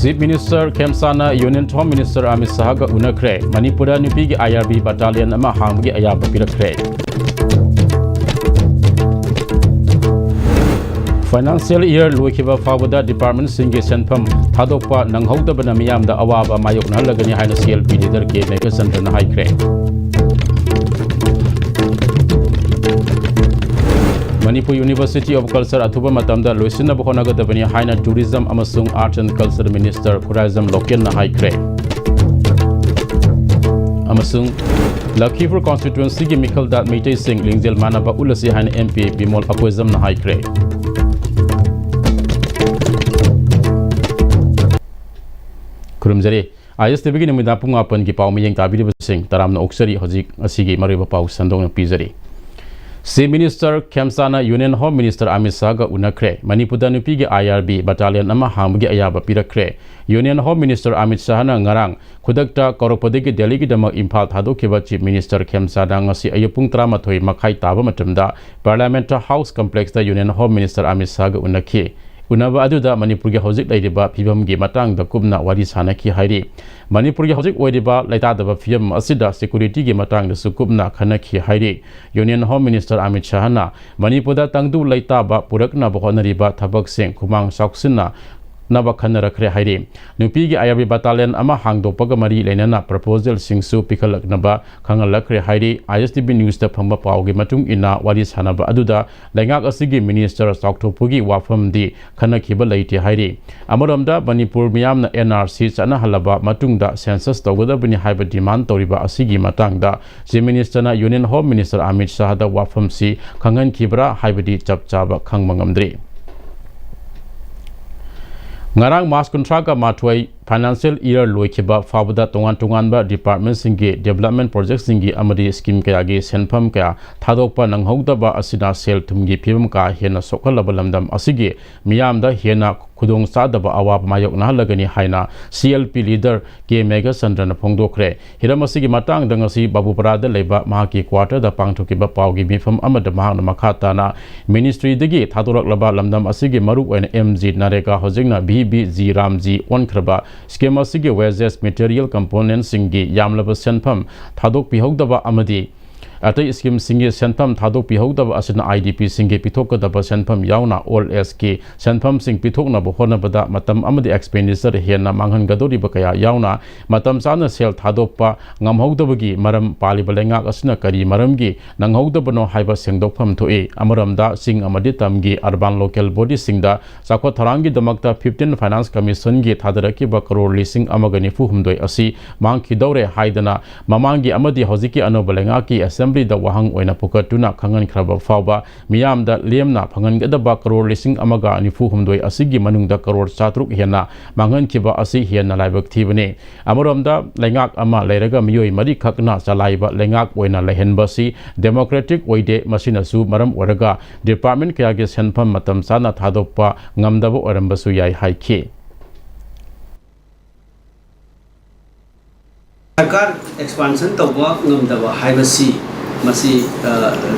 Chief Minister Khemsana Union Home Minister Amit Shah ga unakre Manipura nupi gi IRB battalion ama hanggi ayaba pirakre. Financial year loikiba fawada department singi senpham thadokpa nanghautabana miyamda awaba mayokna lagani haina CLP leader ke mega center na haikre. Manipur University of Culture athuba matamda loisina bohonagadabani haina tourism amasung arts and culture minister Tourism Loken na haikre. Amasung Lakhifor constituency gi Mikhal Dat Meitei Singh Lingjel Manaba ulasi haina MP Bimol Apoizam na haikre. Kurumjari Istv gi nimida pung 8 gi paw miyeng tabiri sing taramna oksari hojik asigi mariba paw sandong na pizari. Chief Minister Khemsana Union Home Minister Amit Shah ga unakre Manipur nupi gi IRB battalion ama hanggi ayaba pirakre. Union Home Minister Amit Shah na ngarang khudakta Koropodi gi Delhi gi dama Imphal thadokhiba Chief Minister Khemsana ngasi ayupung 13 makhai taba matamda Parliament House Complex da Union Home Minister Amit Shah ga unakhi. Unaba aduda Manipur gi hojik lairiba phibam gi matang da kubna wari sanaki hairi. Manipur gi hojik oiriba laitadaba phibam asida security gi matang da sukubna khanaki hairi. Union Home Minister Amit Shah na Manipur da tangdu laitaba purakna bohonariba thabak sing khumang sauksinna naba khana rakhre hairi. Nupi gi IRB battalion ama hangdopaga mari leinana proposal singsu pikhalaknaba khangalakre hairi. Istv news da phamba pawgi matung ina wari sanaba aduda laingak asigi minister sauktopugi wafam di khana khiba leite hairi. Amaramda Manipur miyamna NRC chana halaba matungda census tawgadabani haiba demand toriba asigi matangda Chief Minister na Union Home Minister Amit Shah da wafam si khangan khibra haibadi chapchaba khangmangamdri. Ngarang Mas Contraga Matway Financial year loikiba fawada tongan ba department singi development project singi amadi scheme kaya gi senpham kaya thadokpa nanghogdaba asina sel thumgi phibam ka hena sokalaba lamdam asigi miyamda hena khudong sadaba awab mayok na lagani haina CLP leader ke mega sandran phongdokre hiramasi gi matang dangasi babuparada leba mahaki quarter da pangthukiba pawgi mifam amada mahana makhata na ministry dagi thadoraklaba lamdam asigi maru oina MG Nareka hojingna BBG Ramji onkraba schema sigi wages material components singi yamlaba senpham thadok pihogdaba amadi atai scheme singi senpham thadok pihogdaba asina IDP singi pithokdaba senpham yauna all SK senpham sing pithokna bohona bada matam amadi expenditure hena manghan gadori bakaya yauna matam sana sel thadokpa ngamhogdabagi maram paliba lenga asina kari maramgi nanghogdabano haiba sengdokpham thoi amaramda sing amadi tamgi urban local body singda sakho tharangi damakta 15 finance commission gi thadaraki ba crore lising amagani fu humdoi asi mangki dore haidana mamangi amadi hojiki anobalenga ki assembly da wahang oina pukatuna khangan khraba fawba miyamda lemna phangan gadaba crore lising amaga anifu humdoi asigi manungda crore chatruk hena mangan kiba asi hena laibak thibane amaramda lengak ama leiraga miyoi mari khakna chalaiba lengak oina lehenba si democratic oide masina su maram oraga department kaya ge senpham matam sana thadokpa ngamdaba orambasu yai haikhe सरकार expansion तब ngam हाइबसी मसी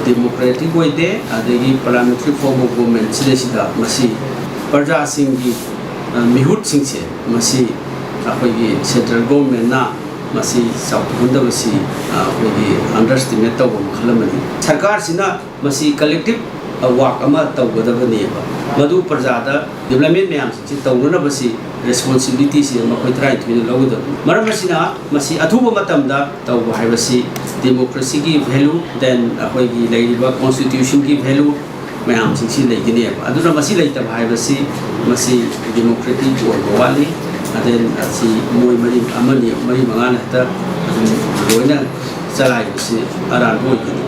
democratic ओइदे अदगी parliamentary form of government सिदेसिदा मसी प्रजा सिंगी मिहुट सिंगसे मसी अखोगी सेंट्रल गवर्नमेंट ना मसी साउथुंदबसी अखोगी अंडरस्टैंड तब खलमनी सरकार सिना मसी कलेक्टिव वर्क अमा तवगदबनेबा मधु प्रजादा डेवलपमेंट मैम से तौनबसी responsibility si makhoi try to lawda maram masina masi athuba matamda tawba haibasi democracy ki value then ahoi gi leiba constitution ki value mayam singsi leigine aduna masi leita haibasi masi democratic or wali then asi moi mari amani mari mangana ta loina salai si aran hoi ki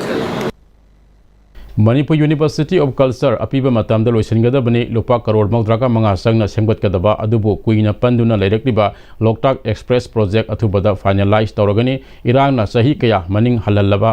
Manipur University of Culture apiba matamda loisingadabani lupa crore mawdraka manga sangna sengbatgadaba adubu kuina panduna leirakliba Loktak Express project athubada finalize tawragani irangna sahi kaya maning halallaba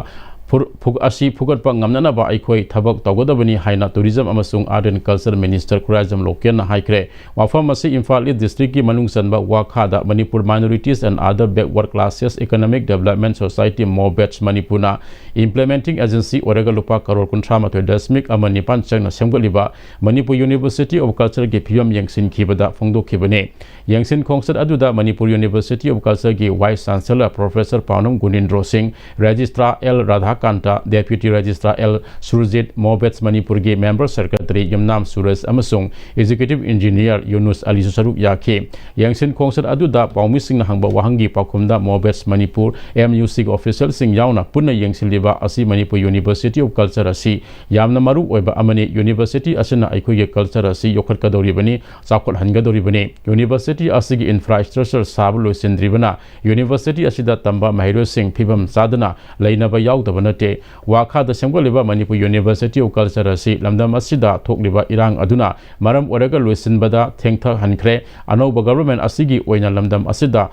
फुगटपा ngamnanaba aikoi thabak tawgodabani haina tourism amasung art and culture minister Kurajam Loken na haikre wafam asi Imphal East district ki manung sanba wakha da Manipur minorities and other backward classes economic development society mobets Manipur na implementing agency oraga lupa karor kunthra matoi dasmik amani panchang na semgaliba Manipur University of Culture ki phiyam yangsin khibada phongdok khibane yangsin khongsat aduda Manipur University of Culture ki vice chancellor professor Paunam Gunindro Singh registrar L Radhakanta deputy registrar L Surjit Mobets Manipur ki member secretary Yamnam Suresh amasung executive engineer Yunus Ali Saruk yakhe yangsin khongsat aduda paumi sing na hangba wahangi pakhumda Mobets Manipur MUC official sing yauna punna yangsilliba asi Manipur University of Culture asi yamna maru oiba amani university asina aikuge culture asi yokhatkadori bani chakol hangadori bani university asigi infrastructure sablo sindribana university asida tamba mahiro sing phibam sadana lainaba yaudaba nate wakha da semgaliba Manipur University of Culture asi lamdam asida thokliba irang aduna maram oraga loisinbada thengthak hankhre anoba government asigi oina lamdam asida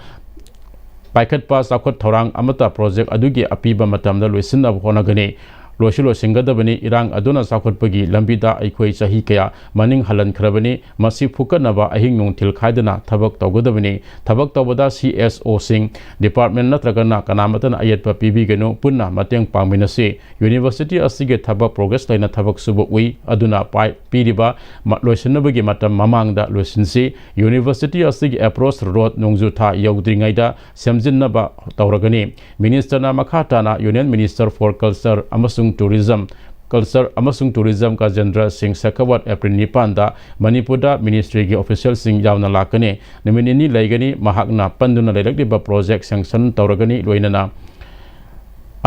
paikhat pa sakhot thorang amata project adugi apiba matamda loisinna honagani loshilo singadabani irang aduna sakhotpagi lambida aikhoi chahi kaya maning halan khrabani masi phukanaba ahing nungthil khaidana thabak tawgodabani thabak tawbada CSO sing department natragana kanamatan ayatpa PB geno punna mateng pangminase university asige thabak progress laina thabak subu ui aduna pai piriba loisinabagi matam mamangda loisinsi university asige approach road nungju tha yaudringaida semjinnaba tawragani minister na makhatana union minister for culture amasung tourism culture amasung tourism ka Jendra Singh Sakawat April 9 da Manipur da ministry gi official sing yauna lakane niminini laigani mahakna panduna lailakliba project sanction tawragani loinana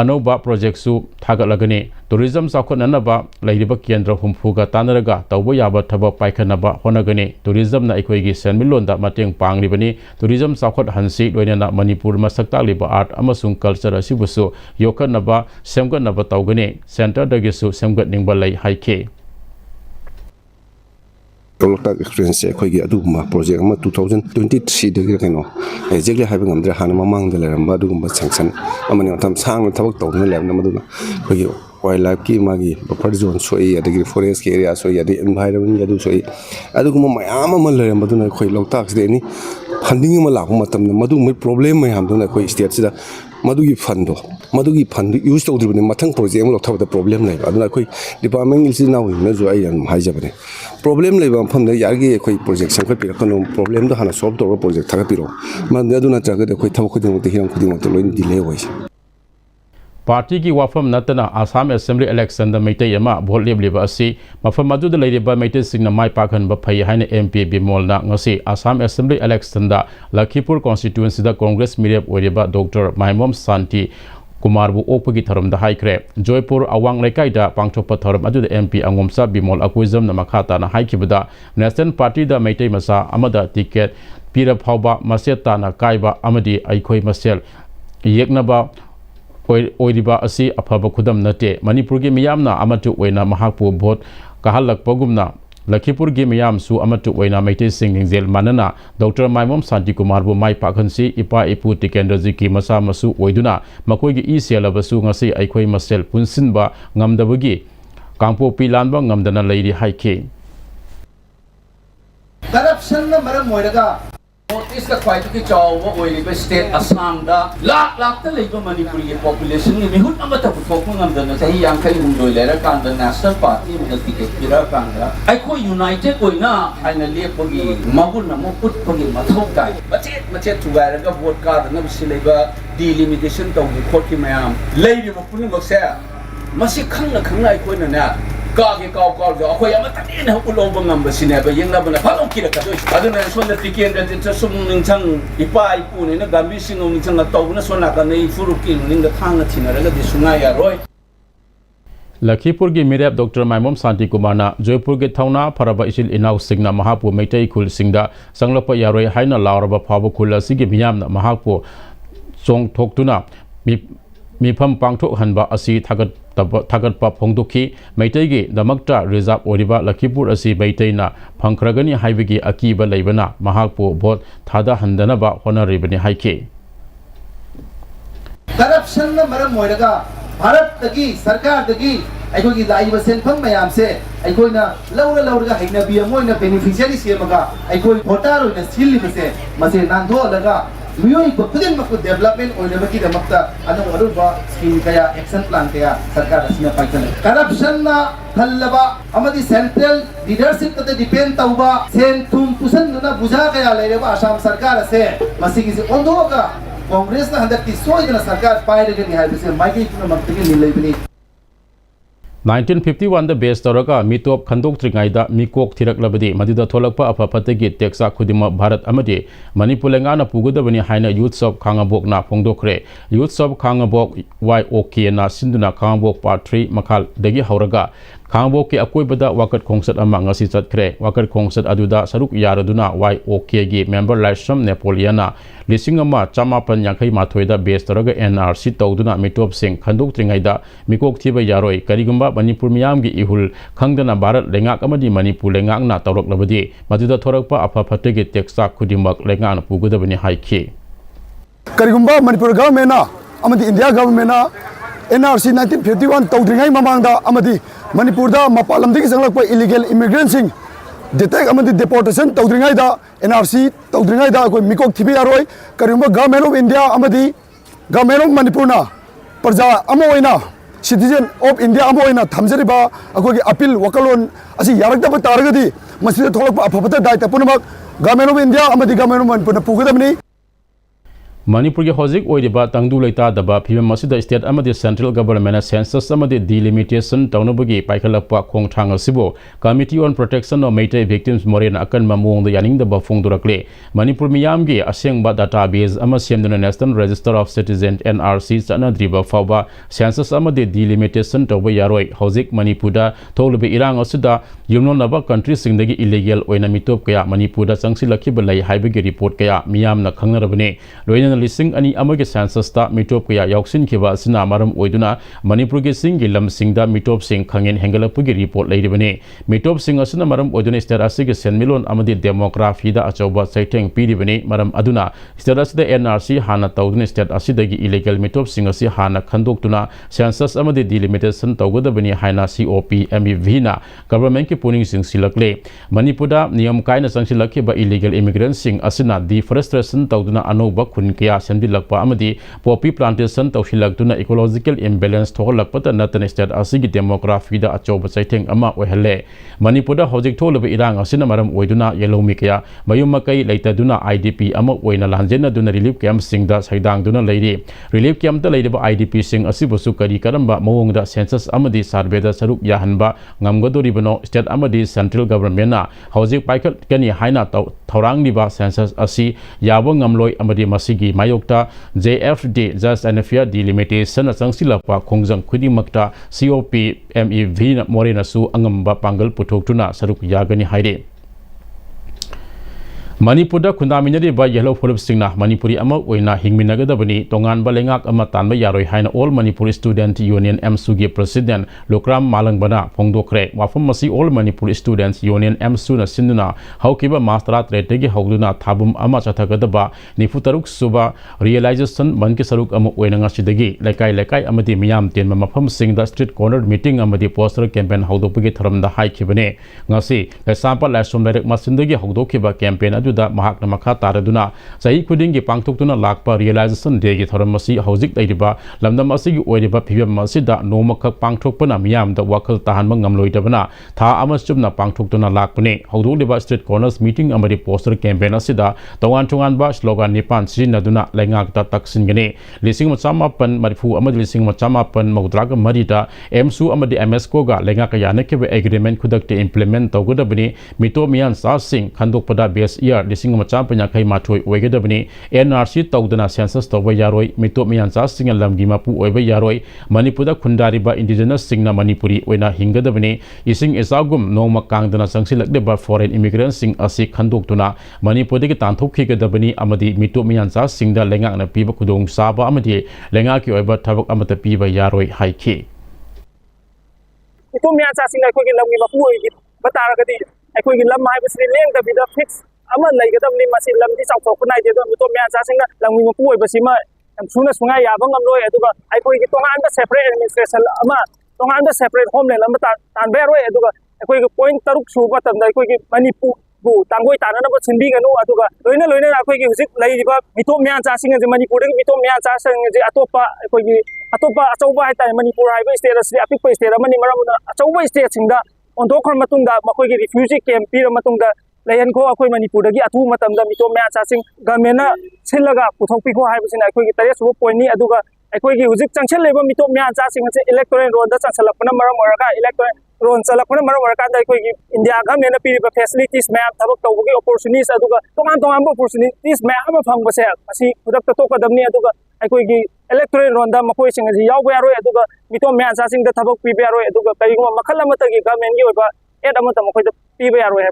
anoba project su thagalagani tourism sakhonanaba lairiba kendra humfuga tanaraga tawbo yaba thaba paikhanaba honagani tourism na ikoigi senmilonda mateng pangribani tourism sakhot hansi loinana Manipur masakta liba art amasung culture asibusu yokhanaba semganaba tawgani center dagisu semgatningba lai haike Tolak experience khoi aduguma project ama 2023 dagi keno exactly having amdra hana mamang de leramba aduguma sanction amani tam sang thabak tawna lemna maduna khoi wildlife ki magi buffer zone soi adagi forest area soi adi environment yadu soi aduguma mayam ama leramba duna khoi loktak de ni funding ma la matam na madu mai problem mai ham duna khoi state sida madugi fund use tawdribani mathang project ma lokthaba problem lai aduna khoi department is now na jo ai am haijabane problem leba famda yargi khoi project sang khoi pirakano problem do hana solve to project thaga piro man aduna chaga de khoi thab khodi mo te hiram khodi mo to loin delay hoise party ki wafam natana Assam Assembly election da meitai ama vote lebliba asi mafam adu da leiriba meitai singna mai pakhan ba phai haina MP bimol na ngasi Assam Assembly election da Lakhipur constituency da Congress mirep oiriba Dr. Maimom Santi Kumar bu opagi tharam da haikre Joypur awang lekai da pangthokpa tharam adu da MP angomsa bimol akuizam na makhata na haikibada National Party da meitai masa amada ticket pira phawba maseta na kaiba amadi aikhoi masel yeknaba oiriba asi afaba khudam nate Manipur gi miyamna amatu oina mahakpu vote kahalak pagumna Lakhipur gi miyam su amatu oina meitai singing zel manana Dr. Maimom Santi Kumar bu mai pakhansi ipa ipu tikendraji ki masa masu oiduna makoi gi isialabasu ngasi aikhoi masel punsinba ngamdabagi kangpo pilanba ngamdana leiri haike corruption na maram moiraga Notice the quite a job of state Assam da lakta labor Manipuri population ni mihut amata pukong ang dana sa iyang kay hundolera kan the National Party ng ticket kira kanga ay ko united ko na ay naliye pagi mahul na mo put pagi mathokay macet tugara ka vote card na sila ba delimitation to court ki mayam lady mo puno mo sa masikhang na ay ko na Kaki kau jo aku yang mata ni nak ulang bangam bersini apa yang nak benda kalau kira kado ada nak suara tikian dan tersum ningcang ipa ipu ni nak gambi singung ningcang nak tahu nak suara kan ni furukin ning dah thang nak cina raga di sungai ya roy Lakhipur gi mirep Dr. Maimom Santi Kumar na Joypur gi thauna pharaba isil inau singna mahapu meitai khul singda sanglapa yaroi haina lauraba phabu khul asigi miyamna mahapu chong thoktuna mifam pangthok hanba asi thagat pa phongdokhi meitai gi damakta reserve oriba Lakhipur asi meitai na phangkhragani haibigi akiba leibana mahakpu vote thada handana ba honoribani haike corruption na maram moiraga Bharat तकी सरकार तकी अखोई की live सेंफम मयाम से अखोई ना लौरा हैना B अमोइना beneficiary सेमगा अखोई voter ओइना सिल्लिबसे मसे नांथो लगा मियोई बखुदिन मकु डेवलपमेंट ओइनबकी दमक्ता अनु अरुबा स्कीम कया एक्शन प्लान कया सरकार असना पाइकन करप्शन ना थल्लबा अमदी सेंट्रल लीडरशिप तते डिपेंड तौबा सेन तुम पुसन ना बुझा कया लेरेबा असम सरकार से मसिगी से ओंदोगा कांग्रेस ना हंदक की सोइदना सरकार पाइरगनी हाइबसे माइकी तुना मक्तगी निलेबनी 1951 दा बेस तौरगा मितोप खंदोक्त्रिङाइदा मिकोक थिरक्लबदि मदिदा थोलक्पा अफाफतगी टेक्सा खुदिमा भारत अमदि मणिपुर लेंगाना पुगदबनि हाइना यूथ्स ऑफ खांगाबोकना फोंदोखरे यूथ्स ऑफ खांगाबोक YOK ना सिंधुना खांगाबोक पार्ट 3 मखाल दगी हौरगा खांगाबोक के अकोइबदा वाकट खोंसत अमा ngasi चतखरे वाकट खोंसत अदुदा सरुक यारदुना YOK गी मेंबर लाइसम नेपोलियना लिसिंग अमा चमापन यांखै माथोइदा बेस तौरगा NRC तौदुना मितोप सिंह खंदोक्त्रिङाइदा मिकोक थिबा यारोय करिगुम्बा मणिपुर मियाम की इहुल खंगदना भारत लेंगाक अमदि मणिपुर लेंगाकना तौरक्लबदि मदुदा थोरक्पा अफाफतगी टेक्सा खुदिमक लेंगाकना पुगदबनि हाइखि करिगुम्बा मणिपुर गवर्नमेंटना अमदि इंडिया गवर्नमेंटना NRC 1951 तौद्रिङाइ ममांगदा अमदि मणिपुरदा मपालमदगी जंगलक्पा इलीगल इमिग्रेंट्स डिटेक्ट अमदि डिपोर्टेशन तौद्रिङाइदा NRC तौद्रिङाइदा कोई मिकोक थिबि यारोय करिगुम्बा गवर्नमेंट ऑफ इंडिया अमदि गवर्नमेंट ऑफ मणिपुरना प्रजा अमोइना सिटीजन ऑफ इंडिया अमोइना थमजरिबा अखोगी अपील वकलोन असि यारक्तब तारगदि मसिद थोलक्पा अफबत दायित्व पुनमक गवर्नमेंट ऑफ इंडिया अमदि गवर्नमेंट ऑफ मणिपुरना पुगदबनि मणिपुर की हौजिक ओइदिबा तंगदु लेतादबा फिल्म मसिदा स्टेट अमदि सेंट्रल गवर्नमेंट सेंसस अमदि डिलिमिटेशन तौनबगी पाइखलपा खोंगथांग असिबो committee on protection of Meitei victims मोरेन अकन ममोंग यानिंगदबा फोंदुरक्ले मणिपुर मियामगी असेंगबा डाटाबेस अमा सेमदुना national register of citizen NRC चनद्रिबा फावबा सेंसस अमदि डिलिमिटेशन तौबा यारोय हौजिक मणिपुरदा थौलबे इरांग असुदा युमनोनबा कंट्री सिंगदगी इलीगल ओइना मितोप कया मणिपुरदा चंगसिलखिबा लೈ हाइबगी रिपोर्ट कया मियामना खंगनरबने लोइना लिसिंग अनि अमगे सेंससता मिटोप कया याउसिनखिबा असना मरम ओइदुना मणिपुर के सिंग लम सिंगदा मिटोप सिंग खंगेन हेंगलपुगी रिपोर्ट लैरिबने मिटोप सिंग असना मरम ओइदुना स्टेट असिगे सेनमिलोन अमदि डेमोग्राफीदा अचौबा चैथेंग पीरिबने मरम अदुना स्टेट असिदा NRC हाना तौदुना स्टेट असिदगी इलीगल मिटोप सिंग असि हाना खंदोक्तुना सेंसस अमदि डिलिमिटेशन तौगदबनि हाइना COP-MEV ना गवर्नमेंट के पुनिंग सिंग सिलकले मणिपुरदा नियम कायना संसिलखिबा इलीगल इमिग्रेंट सिंग असना डिफोरेस्टेशन तौदुना अनौबा खुन कया सेंदिलक्पा अमदि पॉपी प्लांटेशन तौसिलक्तुना इकोलॉजिकल इम्बैलेंस थोहलक्पता नतन स्टेट असिगी डेमोग्राफीदा अचौबा चैथेंग अमा ओहले मणिपुरदा हौजिक थोलब इरांग असिना मरम ओइदुना येलोमी कया मयुम मकई लैतदुना IDP अमा ओइना लांजेनदुना रिलीफ कैंप सिंगदा सैदांगदुना लैरि रिलीफ कैंप ता लैरिबा IDP सिंग असिबुसु करी करंबा मवोंगदा सेंसस अमदि सर्वेदा सरुक याहनबा ngamgadoribano स्टेट अमदि सेंट्रल गवर्नमेंट ना हौजिक पाइकल कनी हाइना थौरांगनिबा सेंसस असि याबो ngamloi अमदि मसिगी मायोक्ता JFD just and fair delimitation चंगसिलपा खोंजंग खुदिमक्ता COP-MEV मोरेनसु अंगम्बा पांगल पुथोक्तुना सरुक यागनी हाइरे मणिपुरदा खुंदामिनरिबा येलो फुलप सिंगना मणिपुरी अमा ओइना हिंगमिनगदबनी तोंगानबा लेंगाक अमा तानबा यारोय हाइना all Manipur student union MSU गे प्रेसिडेंट लोक्राम मालंगबना फोंदोखरे वाफम मसी all Manipur students union MSU ना सिंदुना हौकिबा मास्टरा ट्रेटेगी हौदुना थाबुम अमा चथगदबा 93 सुबा रियलाइजेशन मनके सरुक अमा ओइना सिदगी लेकाय लेकाय अमदि मियाम तेन मफम सिंगदा स्ट्रीट कॉर्नर मीटिंग अमदि पोस्टर कैंपेन हौदोपगे थरमदा हाइखिबने ngasi लेसापा लाइसोम डायरेक्ट मसिंदगी हौदोखिबा कैंपेन महकना मखा तारदुना सही खुदिंग की पांगथोक्तुना लाकपा रियलाइजेशन डे की थरम मसी हौजिक लैरिबा लमदम असिगी ओइरिबा फिबम मसिदा नोमखक पांगथोक्पना मियामदा वखल ताहानबा ngamloidabana था अमसुमना पांगथोक्तुना लाकपने हौदोलिबा स्ट्रीट कॉर्नर्स मीटिंग अमरि पोस्टर कैंपेन असिदा तोंगान तोंगानबा स्लोगन निपान सिनदुना लैंगाकता तक्सिनगने लिसिंग मचामापन मरिफु अमदि लिसिंग मचामापन मौद्राग मरिदा MSU अमदि MSCO गा लैंगाक यानकेबे एग्रीमेंट खुदकते इंप्लीमेंट तौगदबनी मितो मियान सासिंग खंदोकपदा बेस ईयर लिसिंग मचापन याखै माथोय ओइगदबनी NRC तौदना सेंसस तौबा यारोय मितो मियान सासिंग लमगी मापु ओइबा यारोय मणिपुरदा खुंदारिबा इंडिजिनस सिंगना मणिपुरी ओइना हिंगदबनी इसिंग एसागुम नोमा कांगदना संगसिलकदेबा फॉरेन इमिग्रेंट सिंग असि खंदोक्तुना मणिपुरदगी तांथोखिगदबनी अमदि मितो मियान सासिंगदा लेंगाकना पीबा खुदोंग साबा अमदि लेंगाकी ओइबा थबक अमता पीबा यारोय हाइखि मितो मियान सासिंग अखोगी लमगी मापु ओइगी बतारगदी अखोगी लम हाइबसि लेंगदबिदा फिक्स अमा लैगदबनी मसि लमदि चाउथोकनाय देदो मितो मियान सासिंगना लमगी मापु ओइबसिमा suna sungai yabang amloi aduga aikoi gi tongan da separate administration ama tongan da separate homeland ama tan beroi aduga aikoi gi point taruk suba tamda aikoi gi Manipur bu tangoi tanana ba sinbi ganu aduga loina aikoi gi hujik laiba mitom mya cha singa je Manipur gi mitom mya cha sang je atopa aikoi gi atopa achauba hai tai Manipur haiba state asli apik pa state amani maramuna achauba state singda ondok khon matungda makoi gi refugee camp pira matungda layan ko akoi Manipur gi atu matamda mitom mya cha sing government silaga puthokpi ko haiba sina aikoi gi tare subo point ni aduga aikoi gi hujik changchel leba mitom mya cha sing je electoral road da changsalapna maram oraga electoral road chalapna maram oraga da aikoi gi India government piri ba facilities map thabak tawgi opportunities aduga tongan opportunities map ama phangbase asi kudak to kadamni aduga aikoi gi electoral road da makoi sing ji yaw ba roi aduga mitom mya cha sing da thabak pi ba roi aduga kaigo makhal amata gi government gi oiba ed amata makoi da pi ba roi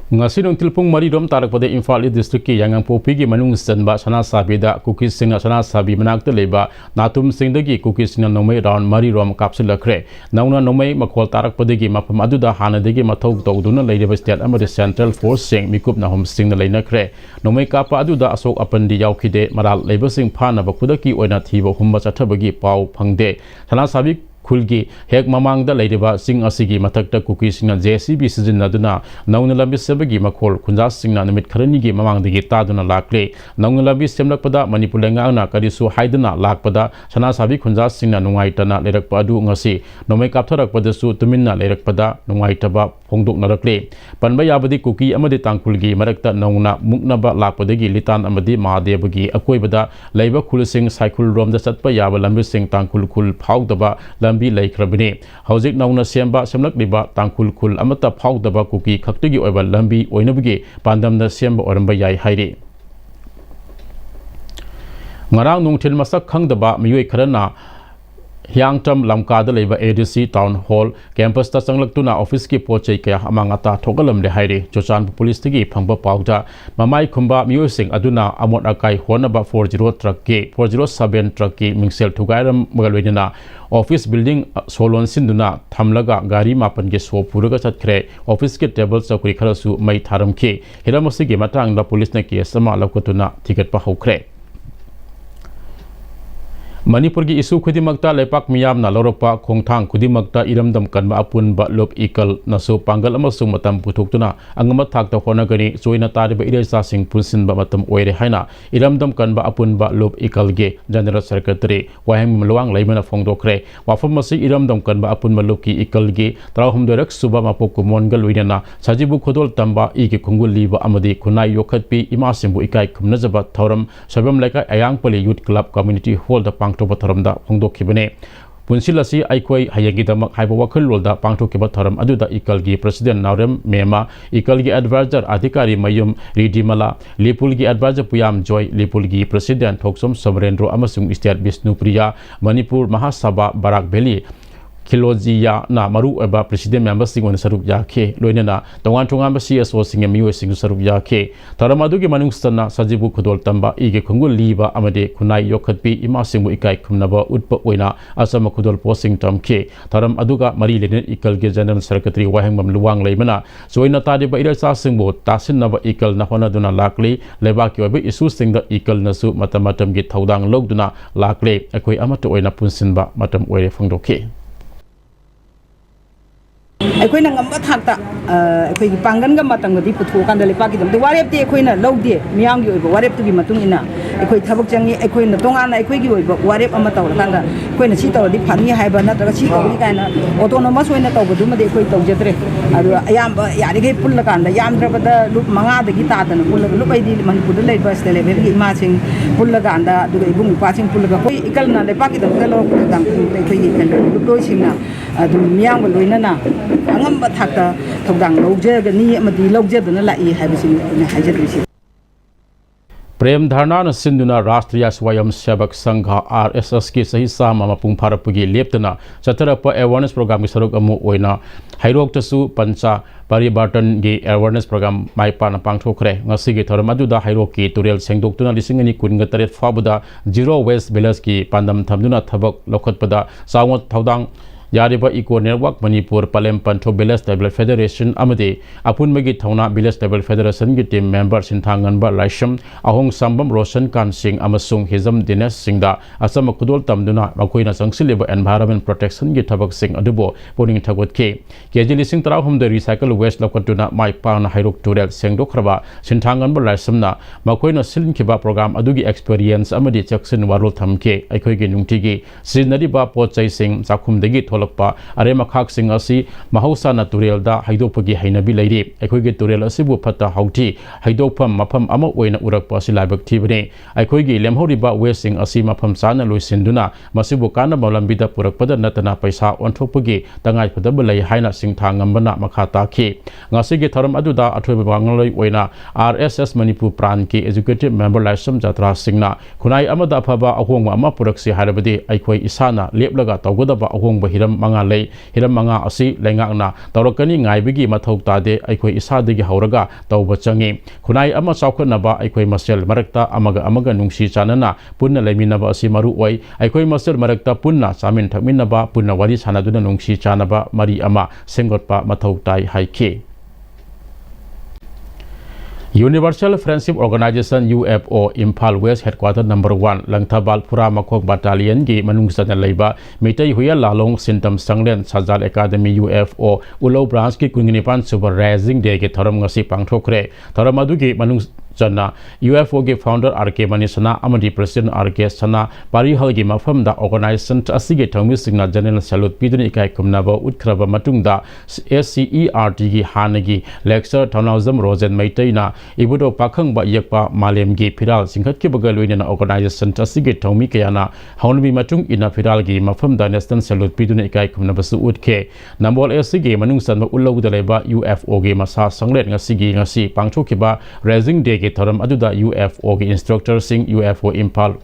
ngasi nung tilpung mari rom tarak pada Imphal district ki yangang popi gi manung sanba sana sabi da cookies singna sana sabi manakta leba natum singdagi cookies singna nomai round mari rom kapsul lakre nauna nomai makhol tarak pada gi mapam aduda hana degi mathau tawduna leireba state amade central force sing mikup na hom singna leina kre nomai kapa aduda asok apandi yaukhide maral leba sing phana bakudaki oina thiba humba chathabagi pau phangde sana sabi khulgi hek mamang da leireba sing asigi mathakta cookies singna JCB sizinaduna nauna lambi sebagi makhol khunja singna numit kharani gi mamang digi taduna lakle nauna lambi semlakpada Manipur lengana kadisu haidana lakpada sana sabi khunja singna nungaitana lerakpa adu ngasi nomai kaptharakpada su tuminna lerakpada nungaitaba phongdok narakle panba yabadi cookie amadi tangkulgi marakta nauna muknaba lakpadagi litan amadi mahadebagi akoibada leiba khulsing cycle rom da satpa yaba lambi sing tangkul khul phawdaba lambi laikhrabini hojik nauna semba semlakliba tangkul khul amata phawdaba cookie khaktigi oiba lambi oinabagi pandamna semba oramba yai hairi ngarang nungthil masak khangdaba miyoi kharana Hyangtam Lamkada leba ADC Town Hall campus ta changlak office ki pochei kaya amangata thogalam le haire Chochan police tigi phangba pawda mamai khumba miyo sing aduna amot akai honaba 40 truck ke 407 truck ki mingsel thugairam magalwena office building solon sinduna thamlaga gari mapan ge so puraga chatkre office ke table chakuri kharasu mai tharam ke hiramasi ge matang da police na ke sama lakotuna ticket pa hokre Manipur ki isu khudimakta lepak miyam na lorokpa khongthang khudimakta iramdam kanba apun ba lop ikal naso pangal amasung matam puthokuna angama thakta honagani joina tariba iresa sing punsin ba matam oire haina iramdam kanba apun ba lop ikal ge general secretary wahim mlwang leimana phongdokre wafam masi iramdam kanba apun malop ki ikal ge trahum direct suba mapok kumon gal winana sajibu khodol tamba igi khungul liba amadi khunai yokhatpi ima simbu ikai khumnajaba thoram sabam leka ayang pali youth club community hall da pangtoba thoramda phongdokhibane punsilasi aikoi hayegidamak haiba wakhal lolda pangthokiba thoram aduda ikalgi president Naurem Mema ikalgi advisor adhikari mayum ridimala lepulgi advisor puyam joy lepulgi president Thoksom Sobrendro amasung state Bisnupriya Manipur Mahasabha Barak Valley Kilojiya na maru eba president member sing on sarup yakhe loinena tongan tongan ba CSO sing miyo sing sarup yakhe taramadu gi manung stana sajibu khodol tamba ige khungul liba amade khunai yokhatpi ima singbu ikai khumnaba utpa oina asama khodol posting tamke taram aduga mari lenen ikal ge general secretary wahengmam luwang leimana joina tade ba irasa singbu tasin naba ikal na hona duna lakle leba ki obe isu sing da ikal nasu matamatam gi thaudang logduna lakle akoi amata oina punsinba matam oire phongdoke ꯑꯩꯈꯣꯏꯅ ꯉꯝꯕ ꯊꯥꯛꯇ ꯑꯩꯈꯣꯏꯒꯤ ꯄꯥꯡꯒꯟꯒ ꯃꯇꯝꯒꯗꯤ ꯄꯨꯊꯣꯛꯑꯀꯥꯟꯗ ꯂꯩꯄꯥꯛꯀꯤꯗꯃꯛꯇ ꯋꯥꯔꯦꯞꯇꯤ ꯑꯩꯈꯣꯏꯅ ꯂꯧꯗꯦ ꯃꯤꯌꯥꯝꯒꯤ ꯑꯣꯏꯕ ꯋꯥꯔꯦꯞꯇꯨꯒꯤ ꯃꯇꯨꯡ ꯏꯟꯅ ꯑꯩꯈꯣꯏ ꯊꯕꯛ ꯆꯪꯉꯤ ꯑꯩꯈꯣꯏꯅ ꯇꯣꯉꯥꯟꯅ ꯑꯩꯈꯣꯏꯒꯤ ꯑꯣꯏꯕ ꯋꯥꯔꯦꯞ ꯑꯃ ꯇꯧꯔꯀꯥꯟꯗ ꯑꯩꯈꯣꯏꯅ ꯁꯤ ꯇꯧꯔꯗꯤ ꯐꯅꯤ ꯍꯥꯏꯕ ꯅꯠꯇ꯭ꯔꯒ ꯁꯤ ꯇꯧꯔꯤ ꯀꯥꯏꯅ ꯑꯣꯇꯣꯅꯣꯃꯁ ꯑꯣꯏꯅ ꯇꯧꯕꯗꯨꯃꯗꯤ ꯑꯩꯈꯣꯏ ꯇꯧꯖꯗ꯭ꯔꯦ ꯑꯗꯨꯒ ꯑꯌꯥꯝꯕ ꯌꯥꯔꯤꯈꯩ ꯄꯨꯜꯂꯀꯥꯟꯗ ꯌꯥꯝꯗ꯭ꯔꯕꯗ ꯂꯨꯞ 5ꯗꯒꯤ ꯇꯥꯗꯅ ꯄꯨꯜꯂꯒ ꯂꯨꯞ ꯑꯩꯗꯤ ꯃꯅꯤꯄꯨꯔꯗ ꯂꯩꯕ ꯁ꯭ꯇꯦꯠ ꯂꯦꯚꯦꯜꯒꯤ ꯏꯃꯥꯁꯤꯡ ꯄꯨꯜꯂꯀꯥꯟꯗ ꯑꯗꯨꯒ ꯏꯕꯨꯡ ꯏꯄ꯭ꯋꯥꯁꯤꯡ ꯄꯨꯜꯂꯒ ꯑꯩꯈꯣꯏ ꯏꯀꯜꯅ ꯂꯩꯄꯥꯛꯀꯤꯗꯃꯛꯇ ꯂꯧꯔꯛꯄ ꯊꯧꯗꯥꯡ ꯈꯨꯗꯤꯡꯃꯛꯇ ꯑꯩꯈꯣꯏꯒꯤ ꯂꯨꯞꯂꯣꯏꯁꯤꯡꯅ ꯑꯗꯨꯝ ꯃꯤꯌꯥꯝꯒ ꯂꯣꯏꯅꯅ ꯑꯉꯝꯕ ꯊꯥꯛꯇ ꯊꯧꯗꯥꯡ ꯂꯧꯖꯒꯅꯤ ꯑꯃꯗꯤ ꯂꯧꯖꯗꯨꯅ ꯂꯥꯛꯏ ꯍꯥꯏꯕꯁꯤꯅꯤ ꯑꯩꯅ ꯍꯥꯏꯖꯗ꯭ꯔꯤꯁꯤ Prem Dharna na sinduna Rashtriya Swayam Sevak Sangha RSS ki sahi sama mapung pharapagi leptana chatarapa awareness program ki saruk amu oina hairok tasu pancha paribartan gi awareness program maipa na pangthokre ngasi gi thoram aduda hairok ki turel sengdoktuna lisingani kunga taret fabuda zero waste village ki pandam thamduna thabak lokhatpada sawngot thaudang Yariba Eco Network Manipur Palem Panto Village Level Federation Amadi Apun Magi Thauna Village Level Federation gi team member Sintangan ba Laisham Ahong Sambam Roshan Kan Singh Amasung Hizam Dinesh Singda Asam Kudol Tamduna Makoina Sangsiliba Environment Protection gi Thabak Singh Adubo Poning Thagot ke Kejili Singh Tarahum the Recycle Waste Lokatuna Mai Pan Hairuk Turel Sengdokraba Sintangan ba Laisamna Makoina Silin Kiba program adugi experience Amadi Jackson Warul Thamke Aikoigi Nungtigi Sinari ba Pochai Singh Sakum Degi Tholakpa Arema Khak Singh Asi Mahausa na Turel da Haidopagi Hainabi Lady Aikoigi Turel Asibu Pata Hauti Haidopam Mapam Ama Wena Urakpa Silabak Tibne Aikoigi Lemhoriba Wesing Asi Mapam Sana Luisinduna Masibu Kana Malambida Purakpada Natana Paisa Ontopagi Tangai Padabulai Haina Singh Thangambana Makata Ki Ngasigi Tharam Aduda Atwe Bangaloi Wena RSS Manipur Pran Ki Executive Member Laisam Jatra Singna Kunai Amada Phaba Ahong Ama Puraksi Harabadi Aikoi Isana Leplaga Togodaba Ahong Hiram Mangalei Hiram Manga Asi Lengakna Taurakani Ngaibigi Mathau Tade Aikoi Isadigi Hauraga Taubachangi Kunai Ama Saukanaba Aikoi Masel Marakta Amaga Nungsi Chanana Punna Leminaba Asi Maru Oi Aikoi Masel Marakta Punna Samin Takminaba Punna Wari Sanaduna Nungsi Chanaba Mari Ama Sengotpa Mathau Tai Haike Universal Friendship Organization UFO Impal West Headquarter Number 1 Langthabal Pura Makok Battalion gi manungsana leiba Meitei Huya Lalong Sintam Sanglen Sajal Academy UFO Ulo Branch ki Kunginipan Super Rising Day ki thoram ngasi pangthokre thoram adu gi manung Jana UFO ge founder RK Manisana Amadi President RK Sana Parihal gi mafam da organization asige thongmi singna general salute piduni ikai kumnaba utkraba matungda SCERT gi hanagi lecture Thanazam Rosen Maiteina Ibudo Pakhang ba yakpa Malem gi Phiral Singhat ki bagal wina organization asige thongmi kayana haunmi matung ina Phiral gi mafam da national salute piduni ikai kumnaba su utke nambol SCG manungsan ma ulau daleba UFO ge masa sanglet ngasi pangthokiba Rising Day Thoram Aduda UFO ki instructor sing UFO Impal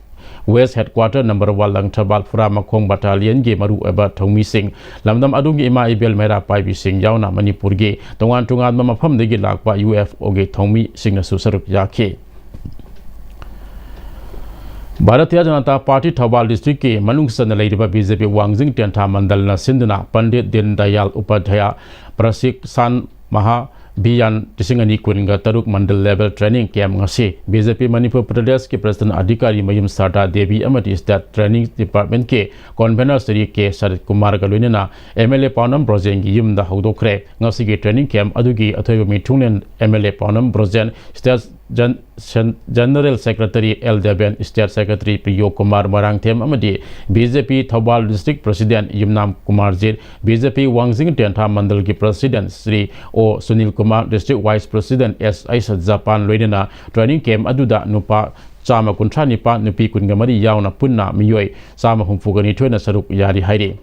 West Headquarter Number 1 Langthabal Pura Makong Battalion ge maru eba thongmi sing lamdam adungi ima ibel mera paibi sing yauna Manipur ge tongan mafam degi lakpa UFO ge thongmi sing na susaruk yakhe Bharatiya Janata Party Thawal District ke manungsana leiba BJP Wangjing Tentha Mandal na sinduna Pandit Din Dayal Upadhyaya Prasik San Maha Biyan Tisingani Kuninga Taruk Mandal Level Training Camp ngasi BJP Manipur Pradesh ke President Adhikari Mayum Sarda Devi Amati State Training Department ke Convener Sri ke Sarit Kumar Galunina MLA Paunam Brojen gi yum da hodokre ngasi ke training camp adugi athoiba mitunglen MLA Paunam Brojen State General Secretary L. Deben State Secretary Priyo Kumar Marangthem Amadi BJP Thawal District President Yumnam Kumarjit BJP Wangjing Tentha Mandal ki President Sri O Sunil Kumar District Vice President S. Aisa Japan Loidena Training Camp Aduda Nupa Chama Kuntra Nipa Nupi Kungamari Yauna Punna Miyoi Sama Humfugani Twena Saruk Yari Haide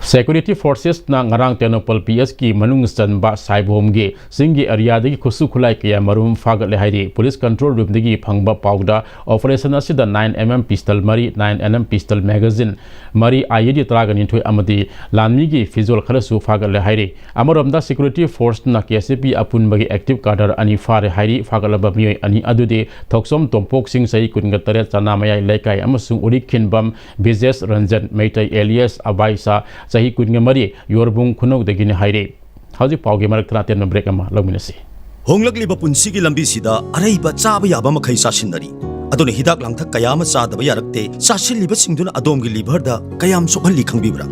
Security Forces na ngarang Tenopal PS ki manung sanba saibom ge singi area dagi khusu khulai kya marum fagat le hairi police control room dagi phangba pawda operation asida 9mm pistol mari 9mm pistol magazine mari IED tragani thoi amadi lanmi gi fizol khalasu fagat le hairi amaramda security force na KCP apun bagi active cadre ani fare hairi fagalaba mioi ani adude thoksom tompok sing sai kunga tare chana mayai laikai amasung uri khinbam business ranjan meitai alias abaisa Sahi Kunga Mari, Yorbung Kuno the Guinea Haide. How's the Pau Gamer Tratan break a Lominasi? Honglak Libapun Sigi Lambisida, Areba Zababa Makai Sashinari. Adon Hidak Langta Kayama Sada Yarakte, Sashi Libasingduna Adongi Liberda, Kayam Sokali Kambibra.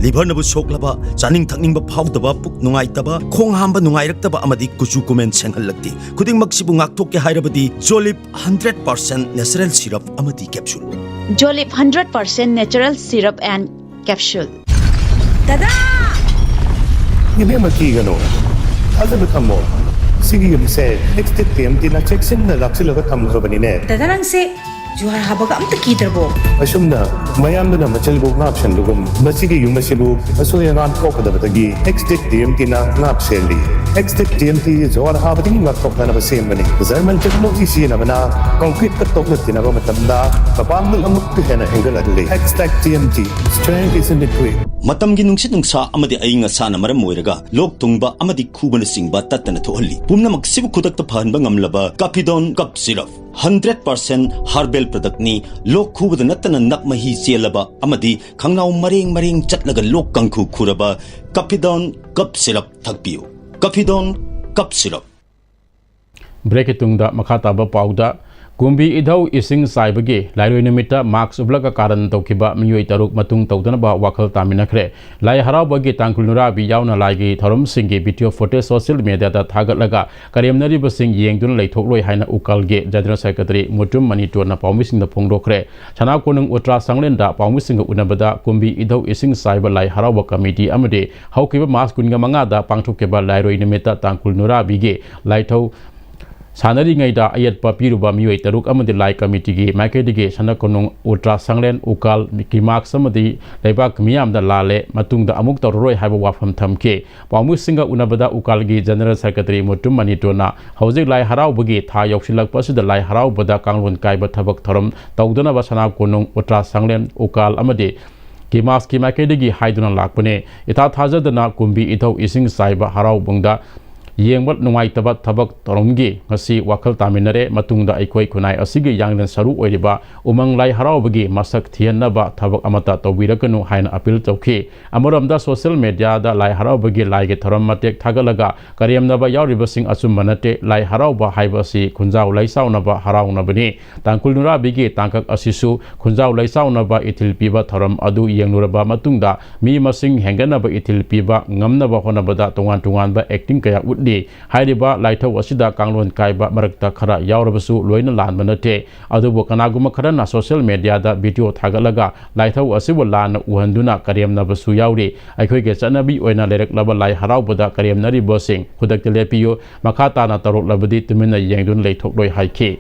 Libernabu Soklaba, Saning Tangba Powdaba, Puk Nungaitaba, Kong Hamba Nungairataba Amadi Kuzukumen Sengalati, Kuding Maxibungak Toke Hirabadi, Jolip 100% natural syrup Amadi capsule. Jolip 100% natural syrup and capsule. Dada! Hindi magkigano. Alam mo tamo. Sige yung se, next time check sin na laksi laga tamro banine. Dada nang se, juhar habaga am takitarbo. Asum na, mayam na machalbo ngap sandugum. Masige yung masibu, aso yung an ko kada batagi. Next time na ngap sendi. Next time juhar habaga ngap ko na basim bani. Zarmal technology siya na mana concrete katok na tinaba matanda. Kapamul amuk tihena hingal adli. Next TMT, strength is in the way. matamgi nungsit nungsa amadi ainga sana maram moiraga lok tungba amadi khubana singba tatana thohalli pumnamak sibu khudakta phanba ngamlaba Capidon cup syrup 100% herbal product ni lok khubada natana nakmahi chelaba amadi khangnau mareng chatlaga lok kangkhu khuraba Capidon cup syrup thakpiu Capidon cup syrup break itungda makhataba pauda kumbi idhau ising saibagi lairoi nimita marks ublaga karan tawkiba miyoi taruk matung tawdana wakhal taminakre lai harabagi tangkulnura bi yauna laigi thorum singi video footage social media da thagatlaga karyamnari basing yengdun leithokloi haina ukalge general secretary mutum manitor na paumising da phongdokre chana konung utra sanglen da paumising unabada kumbi idhau ising saiba lai harawa committee amade haukiba mas kunga manga da pangthokeba lairoi nimita tangkulnura bige laithau Sanari ngaida ayat papiruba mioi taruk amadi lai committee gi makedige sanakonung ultra sanglen ukal mikimak samadi lebak miyam da lale matungda amuk toroi haiba wafam thamke pamu singa unabada ukal gi general secretary mutum manitona hauzik lai harau bugi tha yoksilak pasida lai harau bada kanglon kaiba thabak thorom tawdana ba sanakonung ultra sanglen ukal amadi kimas ki makedigi haiduna lakpane ita thajadana kumbi ithau ising saiba harau bungda yengbat nungaitaba thabak toromgi ngasi wakhal taminare matungda aikoi khunai asigi yanglen saru oiriba umang lai harawbagi masak thianaba thabak amata tawbirakanu haina appeal tawki amoramda social media da lai harawbagi laige thoram matek thagalaga karyamnaba yauriba sing achummanate lai harawba haibasi khunjau laisaunaba harawnabani tangkulnura bigi tangkak asisu khunjau laisaunaba ithilpiba thoram adu yengnuraba matungda mi masing henganaba ithilpiba ngamnaba honabada tongan ba acting kaya uddi hairiba laithau asida kanglon kaiba marakta khara yaurabasu loina lanba nate adubu kanaguma kharana social media da video thagalaga laithau asibu lan uhanduna karyamnabasu yauri aikhoige chanabi oina lereklaba lai haraubada karyamnari bosing khudakte lepiyo makhata na taroklabadi tumina yengdun leithokloi haike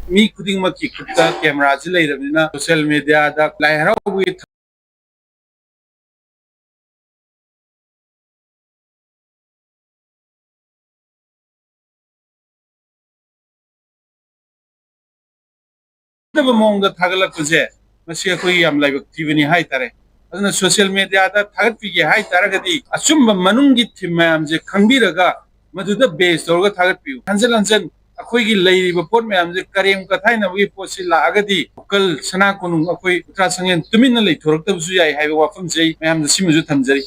mi khuding maki khutta camera ji leirabina social media da lai haraubi mong da thagala kuje masi khoi yam laibak tivani hai tare aduna social media da thagat pi ge hai tare gadi achumba manungi thimam je khangbiraga maduda base torga thagat pi hanjalan akhoi gi leiriba pot mayam je karem ka thaina wi posi la agadi kal sana kunung akhoi utra sangen tumin lei thorak tabsu yai haiba wafam jei mayam simuju thamjari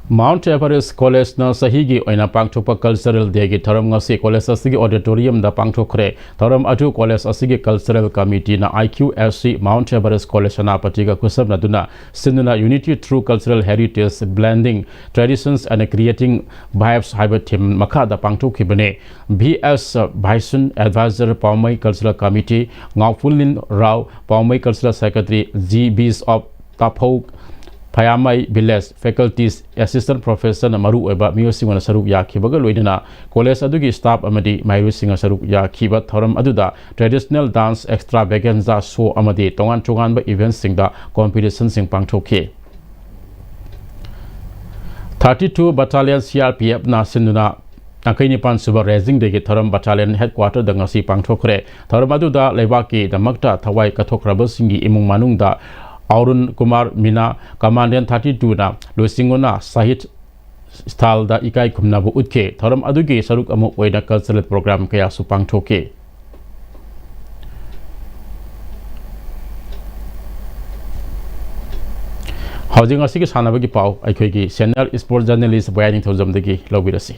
Mount Everest College na sahigi oina pangthokpa cultural day gi thoram ngasi college asigi auditorium da pangthokre thoram atu college asigi cultural committee na IQSC Mount Everest College na patiga kusab na duna sinuna unity through cultural heritage blending traditions and creating vibes haiba theme makha da pangthokibane BS Bison advisor Paumai cultural committee Ngawpulin Rao Paumai cultural secretary GBs of Taphok Payamai village faculties assistant professor na maru oiba miyosingona saruk yakhibaga loidana college adugi staff amadi mairusinga saruk yakhiba thoram aduda traditional dance extravaganza show amadi tongan ba events singda competition sing pangthokhe 32 battalion CRPF na sinuna Nakaini pan suba raising de thoram battalion headquarter da ngasi pangthokre thoram aduda leibaki damakta thawai kathokraba singi imung manungda Arun Kumar Mina Commandant 32 na Lusingona Sahit Style da ikai kumnabu utke thoram adugi saruk amu oina cultural program kaya supang thoke Housing asigi sanabagi pau aikhoigi senior sport journalist Bayani Thozamdagi lobirasi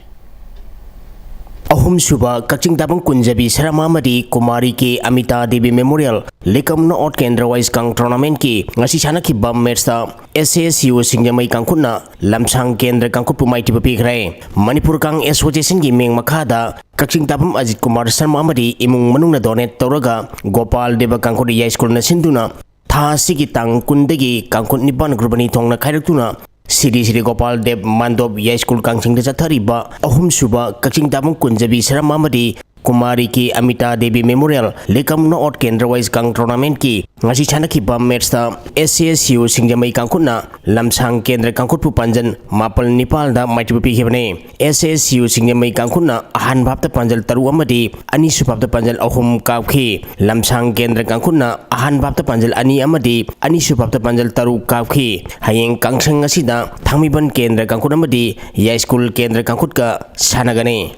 Ahum Suba Kaching Tabang Kunjabi Saramamadi Kumari ke Amita Devi Memorial Lekam no Ot Kendra Wise Kang Tournament ki ngasi sana ki bam match SSU Singjamai Kangkuna Lamsang Kendra Kangkut Pumai Tiba Pigrai Manipur Kang Association ki Meng Makada Kaching Tabam Ajit Kumar Saramamadi Imung Manung na Donet Toraga Gopal Deba Kangkut Yai School na Sinduna Tha Sigi Tang Kundagi Kangkut Nipan Grupani Thong na Khairatuna Siri Gopal Deb Mandob Yai School Kangching da Chathariba Ahum Suba Kaching Tabang Kunjabi Saramamadi Kumari ki Amita Devi Memorial Lekam Noot Kendra Wise Kang Tournament ki ngasi chana ki bam match ta SCSU Singjamai Kangkutna Lamsang Kendra Kangkut Pupanjan Mapal Nipal da Maitibu pi hebne SCSU Singjamai Kangkutna ahan bapta panjal taru amadi ani supapta panjal ahum kapki Lamsang Kendra Kangkutna ahan bapta panjal ani amadi ani supapta panjal taru kapki hayeng kangsang asida thangmiban Kendra Kangkut amadi ya school Kendra Kangkut ka sanagane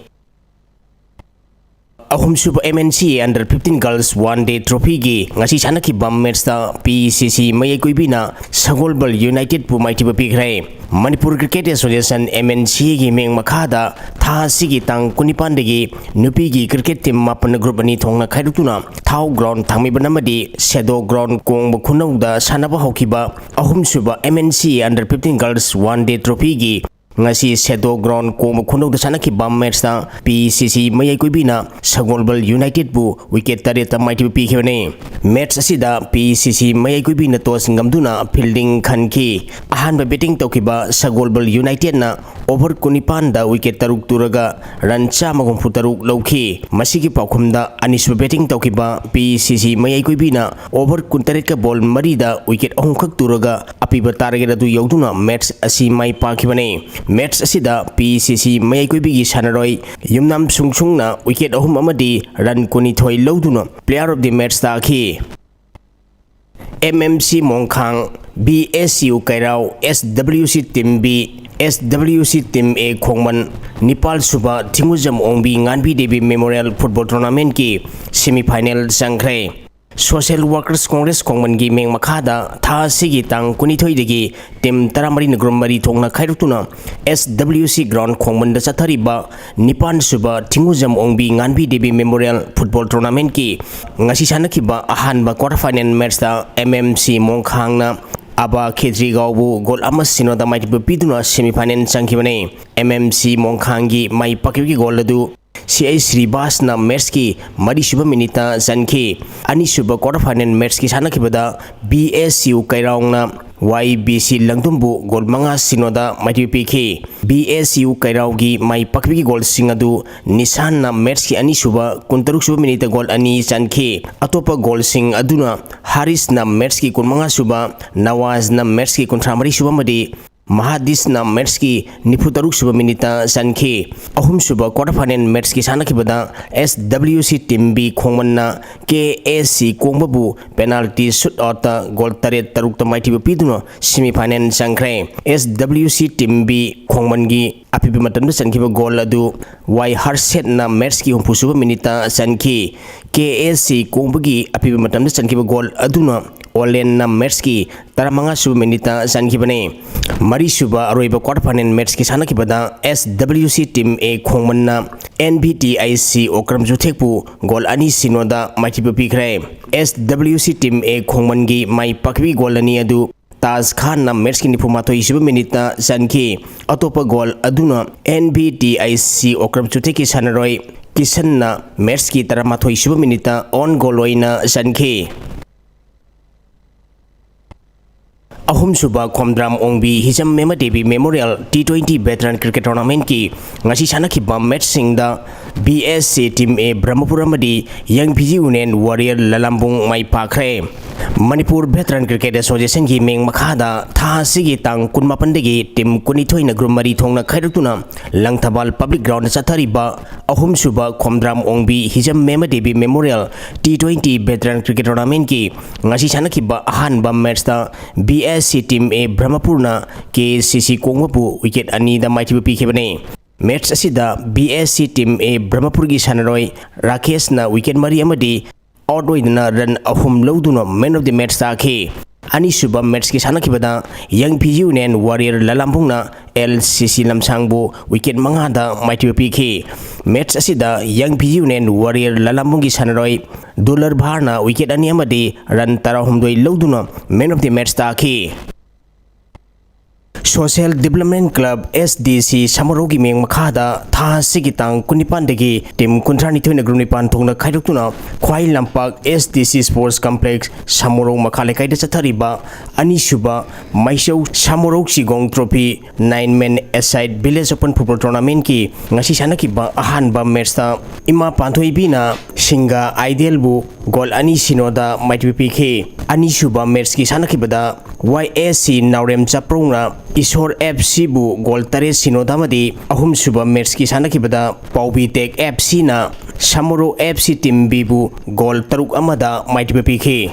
Ahum Super MNC Under 15 Girls One Day Trophy gi ngasi chana ki bam match ta PCC Mayai Kuibina Sagolbal United pu maiti ba pikrai Manipur Cricket Association MNC gi meng makhada tha sigi tang kunipan degi nupi gi cricket team mapan group ani thongna khairutuna thau ground thangmi banamadi shadow ground kong khunau da sanaba hokiba Ahum Super MNC Under 15 Girls One Day Trophy gi ngasi shadow ground kong khunau da sanaki bam match ta PCC Mayai Kuibina Sagolbal United bu wicket tare ta maiti pi khene match asida PCC Mayai Kuibina tos ngamduna fielding khanki ahan ba batting tokiba Sagolbal United na over kunipan da wicket taruk turaga run chamagum futaruk lauki masigi paukhumda anisba batting tokiba PCC Mayai Kuibina over kuntaret ka ball mari da wicket ahum khak turaga apiba target adu yauduna match asi mai pakhibane match asida PCC Mayai Kuibigi sanaroi yumnam sungsungna wicket ahum amadi run kuni thoi lauduna player of the match ta khi MMC Mongkhang BSU Kairau SWC Team B SWC Team A Khongman Nepal Suba Thingujam Ongbi Nganbi Devi Memorial Football Tournament ki semi-final sangkhre Social Workers Congress Khongman gi meng makhada tha sigi tang kuni thoi degi team taramari nagrom mari thongna khairutuna SWC ground Khongman da chathariba Nipan Suba Thingujam Ongbi Nganbi Devi Memorial Football Tournament ki ngasi sanakiba ahanba quarter final match da MMC Mongkhang na Aba Khedri Gaubu gol ama sinoda maitibu piduna semi-final sangkhibane MMC Mongkhangi mai pakibi gol adu CI Sribas na match ki mari suba minita janki ani suba quarter final match ki sanakibada BSU Kairong na YBC Langtumbu gol manga sinoda maitibu pikhi BSU Kairau gi mai pakibi gol singadu Nissan na match ki ani suba kuntaruk suba minita gol ani janki atopa gol sing aduna Haris na match ki kunmanga suba Nawaz na match ki kuntramari suba madi Mahadis na match ki niputaruk suba minita sanki ahum suba quarter final match ki sanakibada SWC Team B Khongman na KSC Kongbabu penalty shootout ta gol taret taruk ta maiti piduna semi final sangkhre SWC Team B Khongman gi apibi matamda sankiba gol adu Y Harset na match ki humpu suba minita sanki KSC Kongbagi apibi matamda sankiba gol aduna Olen na match ki taramanga suba minita sankibane mari suba aroiba quarter final match ki sanakibada SWC Team A Khongman na NBTIC Okram Juthekpu gol ani sinoda maitibu pikre SWC Team A Khongman gi mai pakbi gol ani adu Taz Khan na match ki nipumato isuba minita sanki atopa gol aduna NBTIC Okram Jutheki sanaroi kisan na match ki taramato isuba minita on goal oina sanki Ahum Suba Khomdram Ongbi Hijam Mema Devi Memorial T20 Veteran Cricket Tournament ki ngasi sanaki bam match singda BSC Team A Brahmapura Madi Young PG Union Warrior Lalambung mai pakhre Manipur Veteran Cricket Association ki meng makhada tha sigi tang kunmapandegi team kuni thoina group mari thongna khairutuna Langthabal Public Ground chathariba Ahum Suba Khomdram Ongbi Hijam Mema Devi Memorial T20 Veteran Cricket Tournament ki ngasi sanaki ba ahan bam match ta BSC Team A Brahmapurna KCC Kongwapu wicket ani da maitibu pikhibane match asida BSC Team A Brahmapur gi sanaroi Rakesh na wicket mari amadi out oidna run ahum lauduna man of the match ta khi ani suba match ki sanakibada Young PG Union Warrior Lalambung na LCC Lamsangbu wicket manga da maitibu pikhi match asida Young PG Union Warrior Lalambung gi sanaroi Dollar Bharna wicket ani amadi run tarahumdoi lauduna man of the match ta khi Social Development Club SDC Samorogi Meng Makada Tha Sigitang Kunipandegi Tim Kuntrani Tuna Grunipan Tuna Kaidutuna Kwai Lampak SDC Sports Complex Samoro Makale Kaida Satariba Anishuba Maisho Samoro Sigong Trophy 9-man aside Village Open Football Tournament ki ngasi sana ki ba ahan ba mersta ima panthoi bina Singa Ideal Bu Gol Ani Sinoda might be PK Anishuba Merski sana ki bada YSC Naurem Chaprona Isor FC Bu Gol Tare Sinodamadi Ahum Suba Merski sana ki bada Paubi Tek FC na Samoro FC Team Bibu Gol Taruk Amada might be PK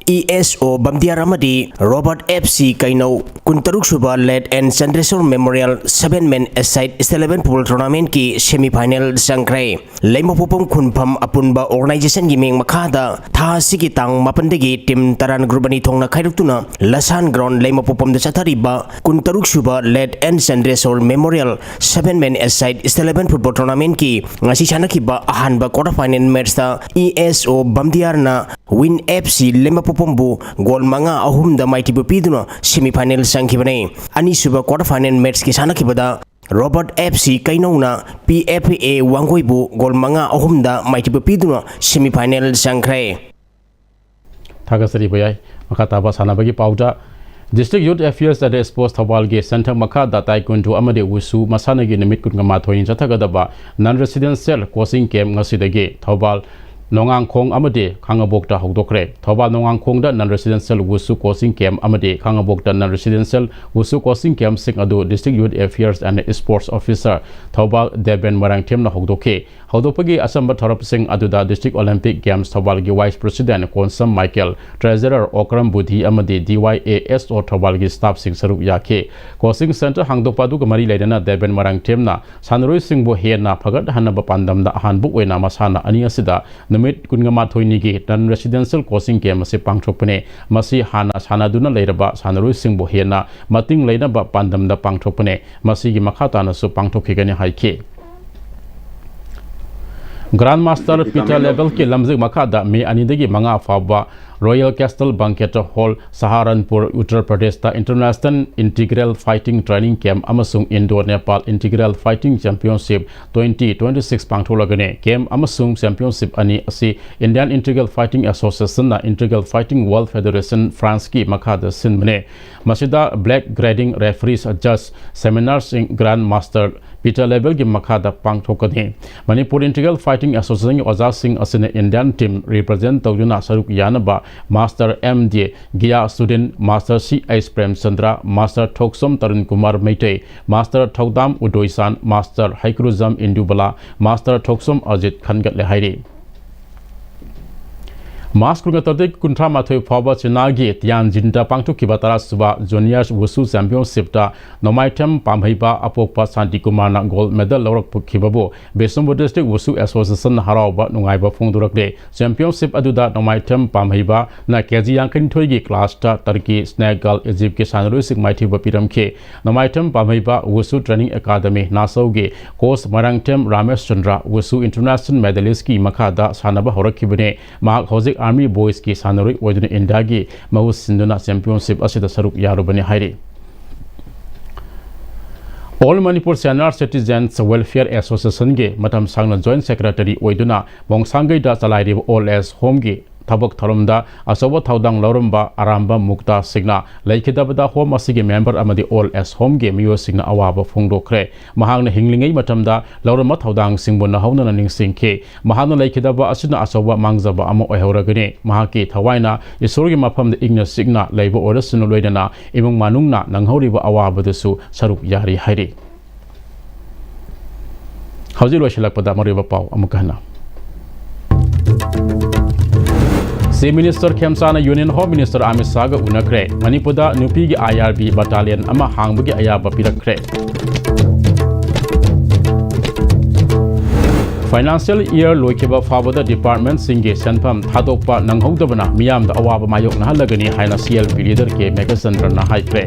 ESO Bamdiar Amadi Robert FC Kaino Kuntaruk Suba led and Sandresor Memorial 7-man aside Istv Football Tournament ki semi-final Sangkrai Lema Popom Kunpam Apunba Organization Gimeng Makada Tha Sigitang Mapandegi Tim Taran Grubani Thongna Khairutuna Lasan Ground Lema Popom de Satariba Kuntaruk Suba led and Sandresor Memorial 7-man aside Istv Football Tournament ki ngasi sana ki ba ahan ba quarter final match ta ESO Bamdiar na Win FC Lema Pombu gol manga ahum da mighty bupiduna semi-final sangkibane ani suba quarter final match ki sana kibada Robert FC kainona PFA Wangoibu gol manga ahum da mighty bupiduna semi-final sangkrai Thagasari bayai makata ba sana bagi pauda District Youth Affairs at Sports Thawal ge Center Makada Taekwondo amade wusu masana ge nimit kun ngama thoin chatagada ba non-residential coaching camp ngasidage Thawal Nongang Kong Amade, Kangabokta Hogdokre, Toba Nongang Kong da non-residential Wusu Coaching Camp Amade, Kangabokta non-residential Wusu Coaching Camp Sing Ado District Youth Affairs and Sports Officer, Toba Deben Marang Tim na Hogdoke, Hogdopagi Asamba Thorop Sing Aduda District Olympic Games Tobalgi Vice President Konsam Michael, Treasurer Okram Budhi Amade DYAS or Tobalgi Staff Sing Sarup Yake, Coaching Center Hangdopadu Mari Ledana Deben Marang Timna, Sanroi Sing Bohena, Pagat Hanaba Pandam da Hanbuk Wena Masana Aniasida, Namit Kungama Toinigi, non residential coaching camp Masi Pangtropane, Masi Hana Sanaduna Leraba, Sanru Singbo Hena, Mating Lena ba Pandam da Pangtropane, Masi Makatana so Pangtokigani Haike. Grandmaster Peter Level ki Lamzik Makada, me Anidagi Manga Faba, Royal Castle Banquet Hall, Saharanpur, Uttar Pradesh ta International Integral Fighting Training Camp Amasung Indo Nepal Integral Fighting Championship 2026 Pangtholagane Camp Amasung Championship ani asi Indian Integral Fighting Association na Integral Fighting World Federation France ki Makada Sinmane Masida Black Grading Referees Judge Seminars in Grandmaster Peter Level ki Makada Pangthokane Manipur Integral Fighting Association Ozar Singh asine Indian team represent Tawjuna Saruk Yanaba Master MD Gia Student Master C.S. Prem Chandra Master Thoksom Tarun Kumar Meite Master Thokdam Udoisan Master Haikruzam Indubala Master Thoksom Ajit Khangat Lehairi Mas Kungatade Kuntra Matoi Paba Chinagi Tian Jinta Pangtu Kibatara Suba Juniors Wusu Championship ta Nomaitem Pamhaiba Apopa Santi Kumana Gold Medal Lorok Pukibabo Besumbo District Wusu Association Harauba Nungaiba Fungdurakde Championship Aduda Nomaitem Pamhaiba na Keji Yankin Toigi Class ta Turkey Snagal Egypt ke Sanru Sik Mighty Bapiram ke Nomaitem Pamhaiba Wusu Training Academy Nasauge Coach Marangtem Ramesh Chandra Wusu International Medalist ki Makada Sanaba Horakibune Mark Hozik Army Boys ki Sanaroi Wajun Indagi Mahus Sinduna Championship Asida Saruk Yarubani Hairi All Manipur Senior Citizens Welfare Association ge Matam Sangna Joint Secretary Oiduna Bongsangai da Salai All as Home ge Tabok Tharumda Asoba Thaudang Laurumba Aramba Mukta Signa Laikidabada Home Asigi member Amadi All as Home Game Mio Signa Awaba Fungdokre Mahangna Hinglingai Matamda Lauruma Thaudang Singbona Hauna Ning Singke Mahana Laikidaba Asuna Asoba Mangzaba Amo Ohoragane Mahaki Thawaina Isorgi Mapam the Igna Signa Labor Order Sinuloidana Imung Manungna Nanghoriba Awaba Desu Saruk Yari Hairi Hauzi Shilakpada Mariba Pau Amukana Si Minister Kemsana Union Home Minister Amit Saga Unakre, Manipuda Nupigi IRB Battalion Ama Hangbugi Ayaba Pirakre. Financial Year Loikiba Fabada Department Singe Senpam Hadokpa Nanghogdabana Miam the Awaba Mayok Nahalagani Haina CLP leader K Megasandra Nahaikre.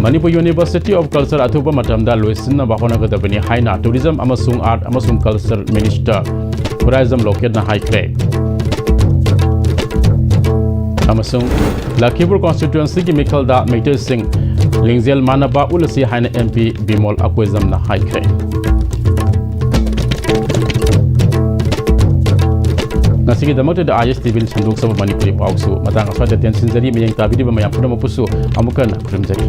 Manipur University of Culture Atuba Matamda Luisina Bahonagadabani Haina Tourism Amasung Art Amasung Culture Minister Tourism Located na High Craig. amasung Lakibur constituency ki mikhalda Maitre Singh Lingzel manaba ulasi haina MP Bimol Akwezamna haikhe Nasigi damote da Istv sanduk sama Manipuri pausu matang aswada tensin jari meyang tabidi ba mayam puna mapusu amukan krimjari